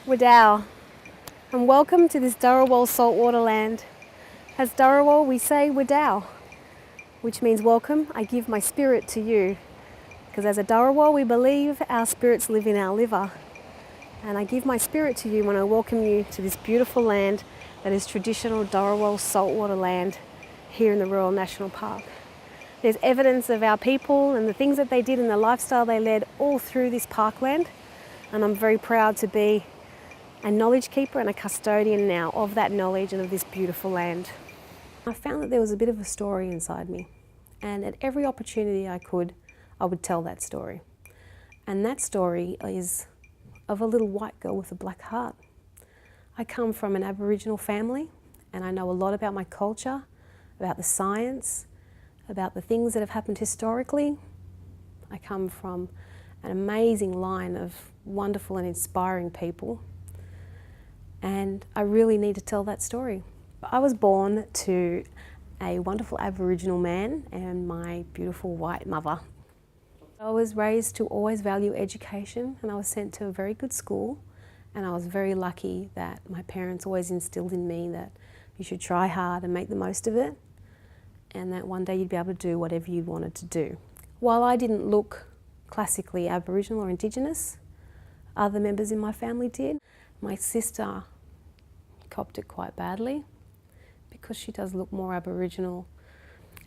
Wadao, and welcome to this Dharawal saltwater land. As Dharawal, we say Wadao, which means welcome, I give my spirit to you. Because as a Dharawal, we believe our spirits live in our liver. And I give my spirit to you when I welcome you to this beautiful land that is traditional Dharawal saltwater land here in the Royal National Park. There's evidence of our people and the things that they did and the lifestyle they led all through this parkland. And I'm very proud to be a knowledge keeper and a custodian now of that knowledge and of this beautiful land. I found that there was a bit of a story inside me, and at every opportunity I would tell that story. And that story is of a little white girl with a black heart. I come from an Aboriginal family, and I know a lot about my culture, about the science, about the things that have happened historically. I come from an amazing line of wonderful and inspiring people. And I really need to tell that story. I was born to a wonderful Aboriginal man and my beautiful white mother. I was raised to always value education, and I was sent to a very good school, and I was very lucky that my parents always instilled in me that you should try hard and make the most of it, and that one day you'd be able to do whatever you wanted to do. While I didn't look classically Aboriginal or Indigenous, other members in my family did. My sister copped it quite badly because she does look more Aboriginal.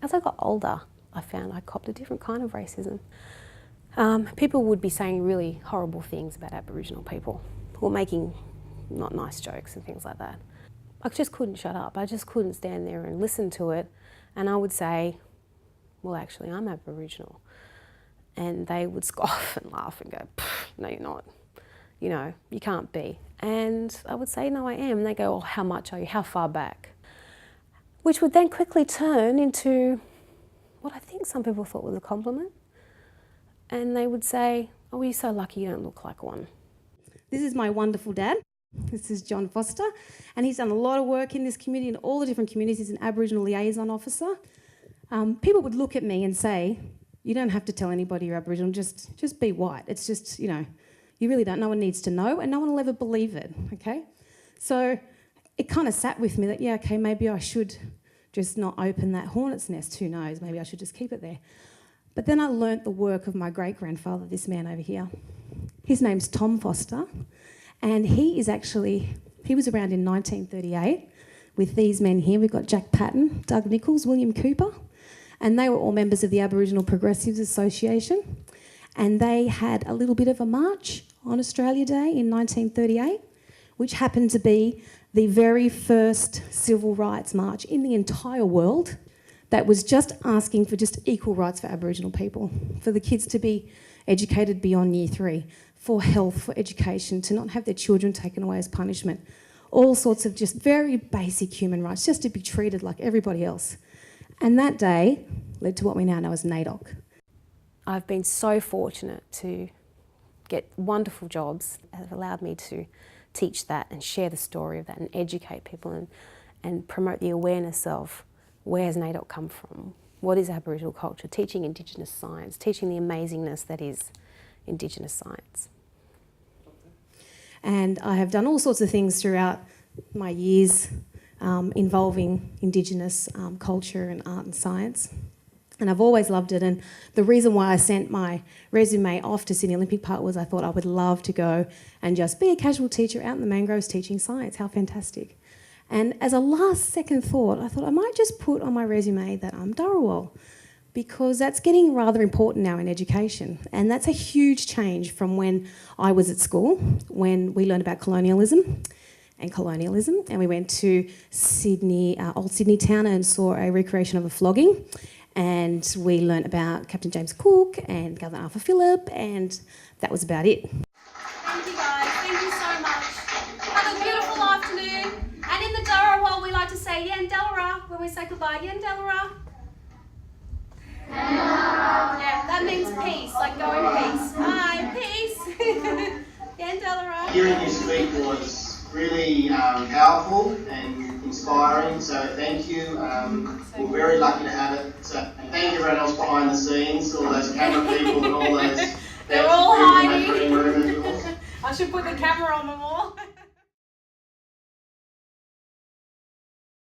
As I got older, I found I copped a different kind of racism. People would be saying really horrible things about Aboriginal people, or making not nice jokes and things like that. I just couldn't shut up. I just couldn't stand there and listen to it. And I would say, well, actually, I'm Aboriginal. And they would scoff and laugh and go, no, you're not. You know, you can't be. And I would say, no, I am. And they go, oh, how much are you? How far back? Which would then quickly turn into what I think some people thought was a compliment. And they would say, oh, you're so lucky you don't look like one. This is my wonderful dad. This is John Foster. And he's done a lot of work in this community, in all the different communities. He's an Aboriginal liaison officer. People would look at me and say, you don't have to tell anybody you're Aboriginal, just be white. It's just, you know, you really don't. No one needs to know, and no one will ever believe it, okay? So it kind of sat with me that, yeah, okay, maybe I should just not open that hornet's nest. Who knows? Maybe I should just keep it there. But then I learnt the work of my great-grandfather, this man over here. His name's Tom Foster, and he was around in 1938 with these men here. We've got Jack Patton, Doug Nichols, William Cooper, and they were all members of the Aboriginal Progressives Association. And they had a little bit of a march on Australia Day in 1938, which happened to be the very first civil rights march in the entire world that was just asking for just equal rights for Aboriginal people, for the kids to be educated beyond year 3, for health, for education, to not have their children taken away as punishment, all sorts of just very basic human rights, just to be treated like everybody else. And that day led to what we now know as NAIDOC. I've been so fortunate to get wonderful jobs that have allowed me to teach that and share the story of that and educate people and promote the awareness of where has NAIDOC come from, what is Aboriginal culture, teaching Indigenous science, teaching the amazingness that is Indigenous science. And I have done all sorts of things throughout my years involving Indigenous culture and art and science. And I've always loved it, and the reason why I sent my resume off to Sydney Olympic Park was I thought I would love to go and just be a casual teacher out in the mangroves teaching science. How fantastic. And as a last second thought, I thought I might just put on my resume that I'm Dharawal, because that's getting rather important now in education. And that's a huge change from when I was at school, when we learned about colonialism, and we went to Sydney, Old Sydney town, and saw a recreation of a flogging. And we learnt about Captain James Cook and Governor Arthur Phillip, and that was about it. Thank you guys, thank you so much. Have a beautiful afternoon. And in the Dharawal we like to say Yandelara when we say goodbye. Yandelara. Yeah, that means peace, like go in peace. Hi, peace. Yandelara. Hearing you speak was really powerful and inspiring, so thank you. We're very lucky to have it. So thank everyone else behind the scenes, all those camera people and all those. They're all hiding. I should put the camera on them all.